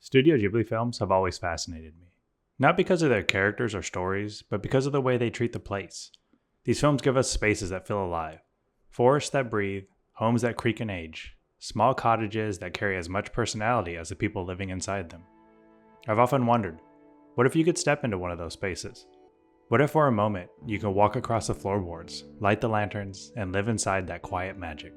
Studio Ghibli films have always fascinated me. Not because of their characters or stories, but because of the way they treat the place. These films give us spaces that feel alive, forests that breathe, homes that creak and age, small cottages that carry as much personality as the people living inside them. I've often wondered, what if you could step into one of those spaces? What if for a moment you could walk across the floorboards, light the lanterns, and live inside that quiet magic?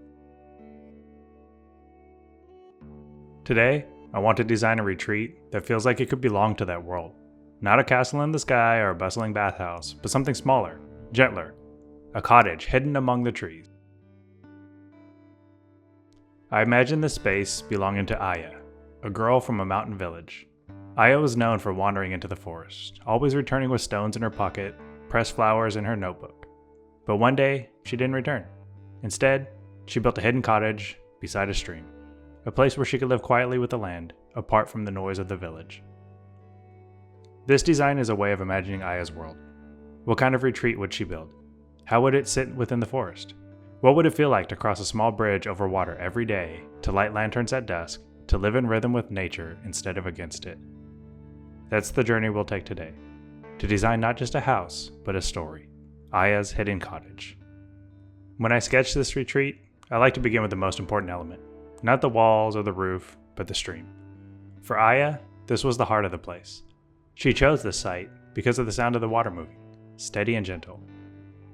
Today, I want to design a retreat that feels like it could belong to that world. Not a castle in the sky or a bustling bathhouse, but something smaller, gentler, a cottage hidden among the trees. I imagine this space belonging to Aya, a girl from a mountain village. Aya was known for wandering into the forest, always returning with stones in her pocket, pressed flowers in her notebook. But one day, she didn't return. Instead, she built a hidden cottage beside a stream, a place where she could live quietly with the land, apart from the noise of the village. This design is a way of imagining Aya's world. What kind of retreat would she build? How would it sit within the forest? What would it feel like to cross a small bridge over water every day, to light lanterns at dusk, to live in rhythm with nature instead of against it? That's the journey we'll take today. To design not just a house, but a story. Aya's hidden cottage. When I sketch this retreat, I like to begin with the most important element. Not the walls or the roof, but the stream. For Aya, this was the heart of the place. She chose this site because of the sound of the water moving, steady and gentle.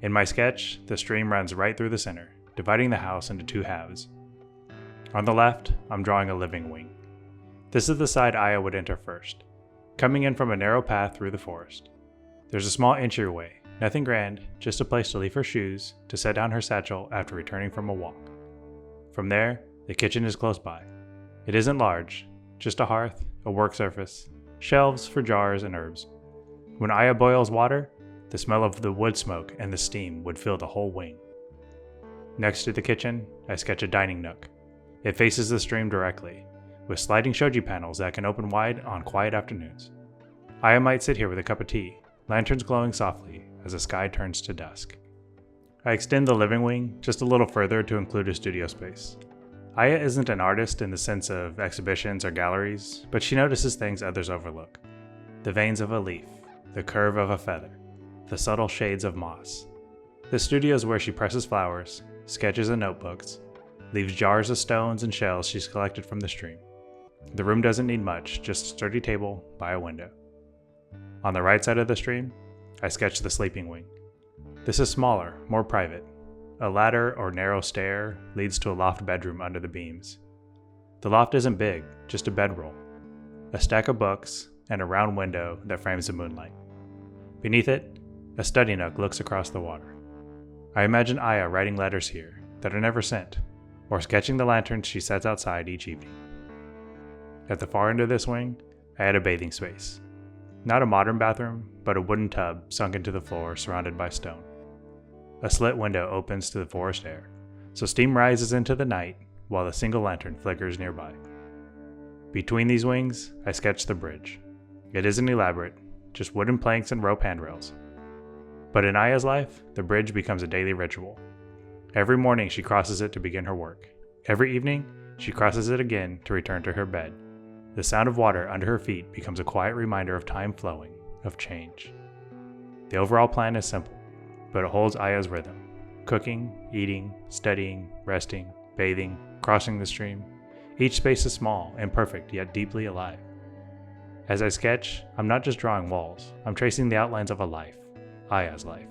In my sketch, the stream runs right through the center, dividing the house into two halves. On the left, I'm drawing a living wing. This is the side Aya would enter first, coming in from a narrow path through the forest. There's a small entryway, nothing grand, just a place to leave her shoes, to set down her satchel after returning from a walk. From there, the kitchen is close by. It isn't large, just a hearth, a work surface, shelves for jars and herbs. When Aya boils water, the smell of the wood smoke and the steam would fill the whole wing. Next to the kitchen, I sketch a dining nook. It faces the stream directly, with sliding shoji panels that can open wide on quiet afternoons. Aya might sit here with a cup of tea, lanterns glowing softly as the sky turns to dusk. I extend the living wing just a little further to include a studio space. Aya isn't an artist in the sense of exhibitions or galleries, but she notices things others overlook. The veins of a leaf, the curve of a feather, the subtle shades of moss. The studio is where she presses flowers, sketches and notebooks, leaves jars of stones and shells she's collected from the stream. The room doesn't need much, just a sturdy table by a window. On the right side of the stream, I sketch the sleeping wing. This is smaller, more private. A ladder or narrow stair leads to a loft bedroom under the beams. The loft isn't big, just a bedroll, a stack of books, and a round window that frames the moonlight. Beneath it, a study nook looks across the water. I imagine Aya writing letters here that are never sent, or sketching the lanterns she sets outside each evening. At the far end of this wing, I add a bathing space. Not a modern bathroom, but a wooden tub sunk into the floor surrounded by stone. A slit window opens to the forest air, so steam rises into the night while the single lantern flickers nearby. Between these wings, I sketch the bridge. It isn't elaborate, just wooden planks and rope handrails. But in Aya's life, the bridge becomes a daily ritual. Every morning she crosses it to begin her work. Every evening, she crosses it again to return to her bed. The sound of water under her feet becomes a quiet reminder of time flowing, of change. The overall plan is simple, but it holds Aya's rhythm. Cooking, eating, studying, resting, bathing, crossing the stream. Each space is small, imperfect, yet deeply alive. As I sketch, I'm not just drawing walls, I'm tracing the outlines of a life, Aya's life.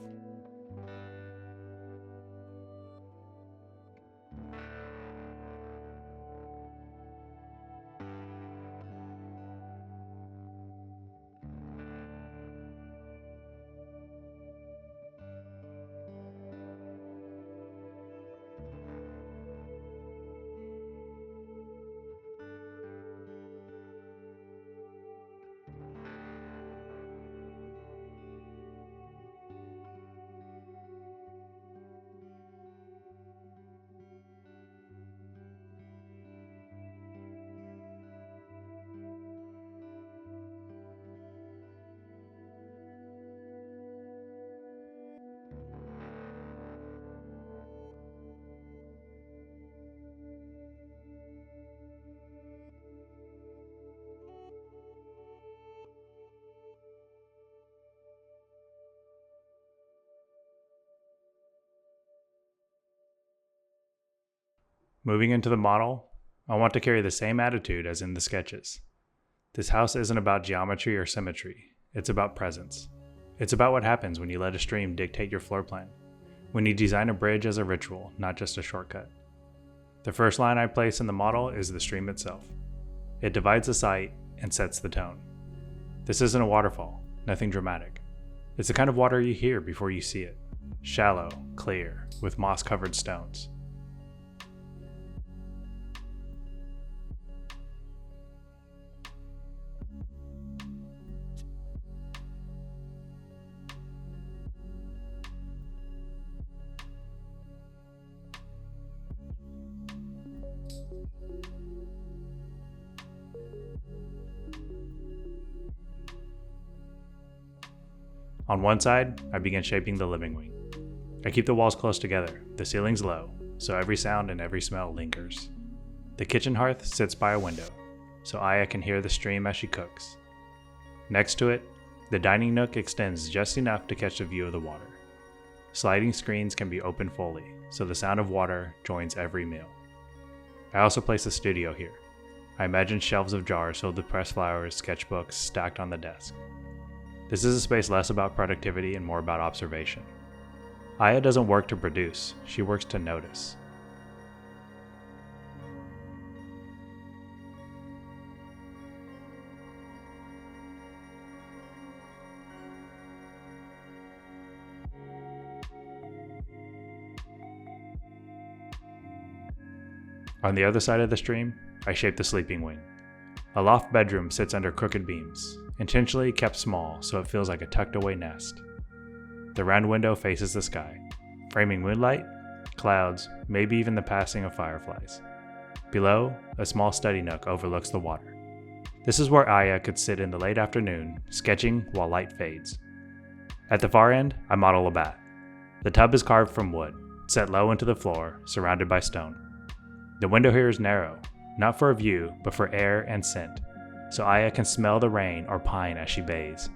Moving into the model, I want to carry the same attitude as in the sketches. This house isn't about geometry or symmetry, it's about presence. It's about what happens when you let a stream dictate your floor plan, when you design a bridge as a ritual, not just a shortcut. The first line I place in the model is the stream itself. It divides the sight and sets the tone. This isn't a waterfall, nothing dramatic. It's the kind of water you hear before you see it. Shallow, clear, with moss-covered stones. On one side, I begin shaping the living wing. I keep the walls close together, the ceiling's low, so every sound and every smell lingers. The kitchen hearth sits by a window, so Aya can hear the stream as she cooks. Next to it, the dining nook extends just enough to catch a view of the water. Sliding screens can be opened fully, so the sound of water joins every meal. I also place a studio here. I imagine shelves of jars filled with pressed flowers, sketchbooks stacked on the desk. This is a space less about productivity and more about observation. Aya doesn't work to produce, she works to notice. On the other side of the stream, I shape the sleeping wing. A loft bedroom sits under crooked beams, intentionally kept small so it feels like a tucked away nest. The round window faces the sky, framing moonlight, clouds, maybe even the passing of fireflies. Below, a small study nook overlooks the water. This is where Aya could sit in the late afternoon, sketching while light fades. At the far end, I model a bath. The tub is carved from wood, set low into the floor, surrounded by stone. The window here is narrow, not for a view, but for air and scent, so Aya can smell the rain or pine as she bathes.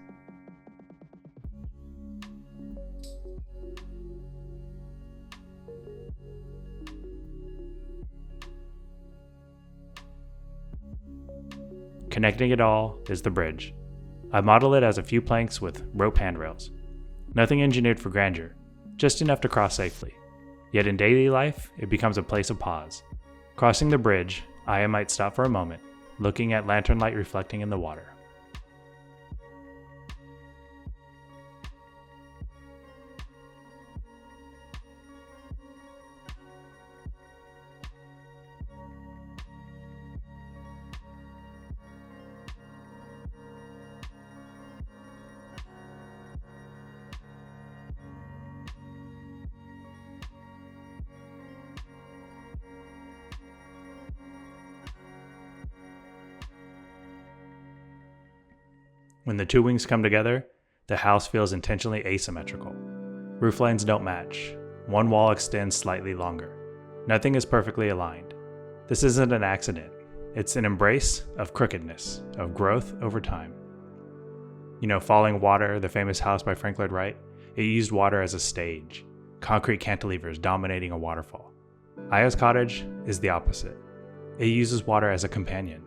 Connecting it all is the bridge. I model it as a few planks with rope handrails. Nothing engineered for grandeur, just enough to cross safely. Yet in daily life, it becomes a place of pause. Crossing the bridge, Aya might stop for a moment, looking at lantern light reflecting in the water. When the two wings come together, the house feels intentionally asymmetrical. Roof lines don't match. One wall extends slightly longer. Nothing is perfectly aligned. This isn't an accident. It's an embrace of crookedness, of growth over time. You know, Falling Water, the famous house by Frank Lloyd Wright, it used water as a stage, concrete cantilevers dominating a waterfall. Aya's cottage is the opposite. It uses water as a companion.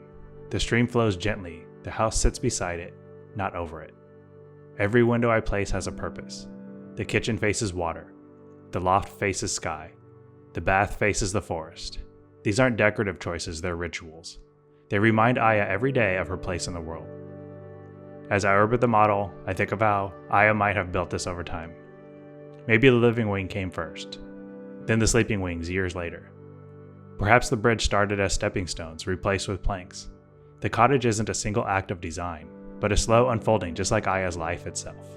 The stream flows gently, the house sits beside it, not over it. Every window I place has a purpose. The kitchen faces water. The loft faces sky. The bath faces the forest. These aren't decorative choices, they're rituals. They remind Aya every day of her place in the world. As I orbit the model, I think of how Aya might have built this over time. Maybe the living wing came first, then the sleeping wings years later. Perhaps the bridge started as stepping stones replaced with planks. The cottage isn't a single act of design, but a slow unfolding just like Aya's life itself.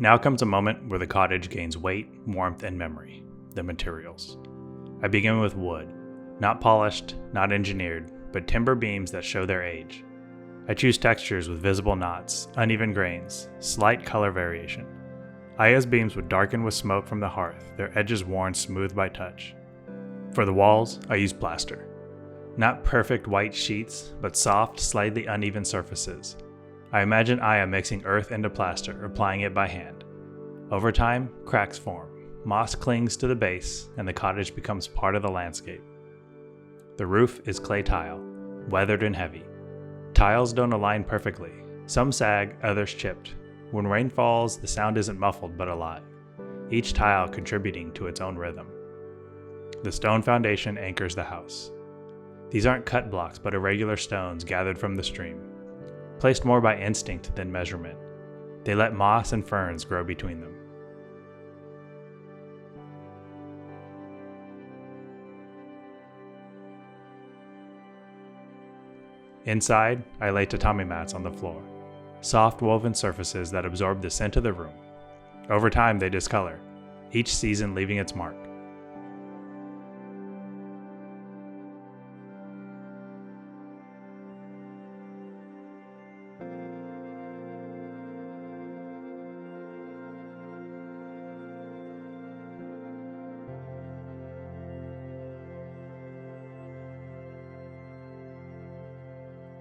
Now comes a moment where the cottage gains weight, warmth, and memory, the materials. I begin with wood, not polished, not engineered, but timber beams that show their age. I choose textures with visible knots, uneven grains, slight color variation. Aya's beams would darken with smoke from the hearth, their edges worn smooth by touch. For the walls, I use plaster. Not perfect white sheets, but soft, slightly uneven surfaces. I imagine Aya mixing earth into plaster, applying it by hand. Over time, cracks form. Moss clings to the base, and the cottage becomes part of the landscape. The roof is clay tile, weathered and heavy. Tiles don't align perfectly. Some sag, others chipped. When rain falls, the sound isn't muffled but alive, each tile contributing to its own rhythm. The stone foundation anchors the house. These aren't cut blocks but irregular stones gathered from the stream, placed more by instinct than measurement. They let moss and ferns grow between them. Inside, I lay tatami mats on the floor, soft woven surfaces that absorb the scent of the room. Over time, they discolor, each season leaving its mark.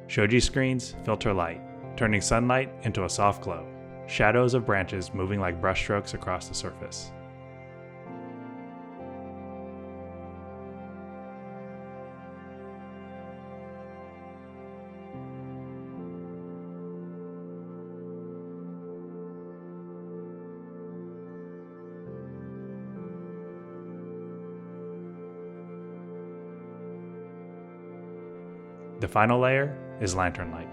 Shoji screens filter light, turning sunlight into a soft glow, shadows of branches moving like brushstrokes across the surface. The final layer is lantern light.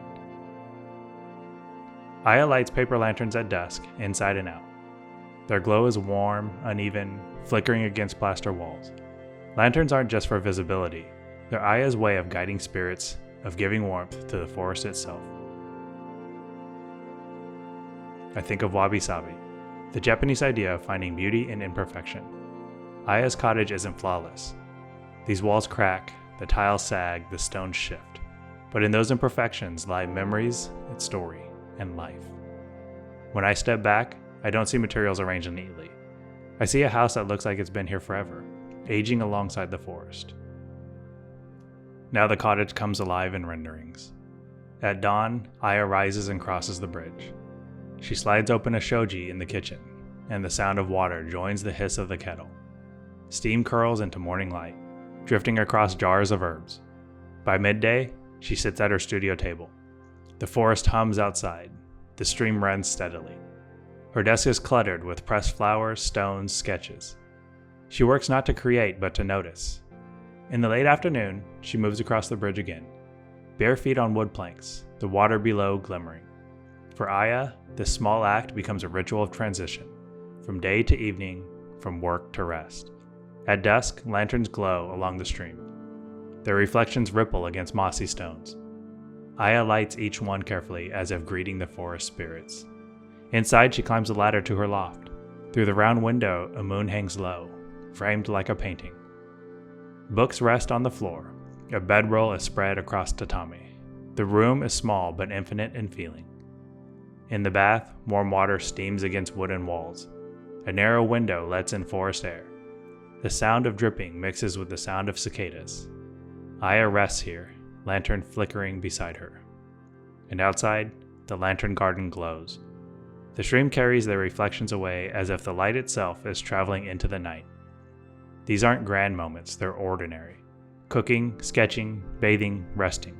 Aya lights paper lanterns at dusk, inside and out. Their glow is warm, uneven, flickering against plaster walls. Lanterns aren't just for visibility, they're Aya's way of guiding spirits, of giving warmth to the forest itself. I think of wabi-sabi, the Japanese idea of finding beauty in imperfection. Aya's cottage isn't flawless. These walls crack, the tiles sag, the stones shift. But in those imperfections lie memories, its story, and life. When I step back, I don't see materials arranged neatly. I see a house that looks like it's been here forever, aging alongside the forest. Now the cottage comes alive in renderings. At dawn, Aya rises and crosses the bridge. She slides open a shoji in the kitchen, and the sound of water joins the hiss of the kettle. Steam curls into morning light, drifting across jars of herbs. By midday, she sits at her studio table. The forest hums outside. The stream runs steadily. Her desk is cluttered with pressed flowers, stones, sketches. She works not to create, but to notice. In the late afternoon, she moves across the bridge again, bare feet on wood planks, the water below glimmering. For Aya, this small act becomes a ritual of transition, from day to evening, from work to rest. At dusk, lanterns glow along the stream. Their reflections ripple against mossy stones. Aya lights each one carefully as if greeting the forest spirits. Inside, she climbs a ladder to her loft. Through the round window, a moon hangs low, framed like a painting. Books rest on the floor. A bedroll is spread across tatami. The room is small but infinite in feeling. In the bath, warm water steams against wooden walls. A narrow window lets in forest air. The sound of dripping mixes with the sound of cicadas. Aya rests here, lantern flickering beside her. And outside, the lantern garden glows. The stream carries their reflections away as if the light itself is traveling into the night. These aren't grand moments, they're ordinary. Cooking, sketching, bathing, resting.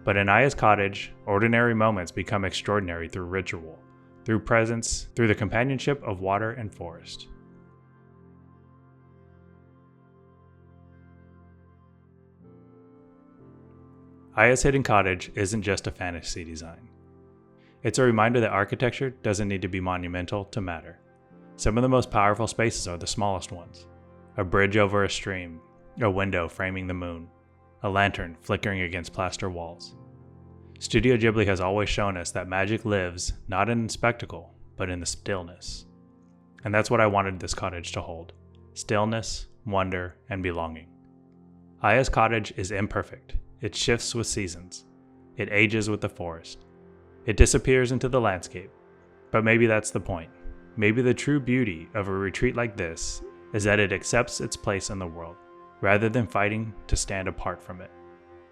But in Aya's cottage, ordinary moments become extraordinary through ritual, through presence, through the companionship of water and forest. Aya's hidden cottage isn't just a fantasy design. It's a reminder that architecture doesn't need to be monumental to matter. Some of the most powerful spaces are the smallest ones. A bridge over a stream, a window framing the moon, a lantern flickering against plaster walls. Studio Ghibli has always shown us that magic lives not in spectacle, but in the stillness. And that's what I wanted this cottage to hold: stillness, wonder, and belonging. Aya's cottage is imperfect. It shifts with seasons. It ages with the forest. It disappears into the landscape. But maybe that's the point. Maybe the true beauty of a retreat like this is that it accepts its place in the world, rather than fighting to stand apart from it.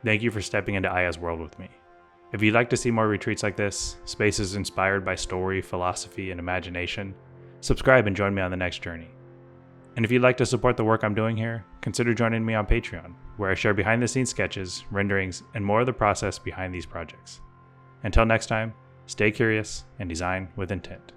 Thank you for stepping into Aya's world with me. If you'd like to see more retreats like this, spaces inspired by story, philosophy, and imagination, subscribe and join me on the next journey. And if you'd like to support the work I'm doing here, consider joining me on Patreon, where I share behind-the-scenes sketches, renderings, and more of the process behind these projects. Until next time, stay curious and design with intent.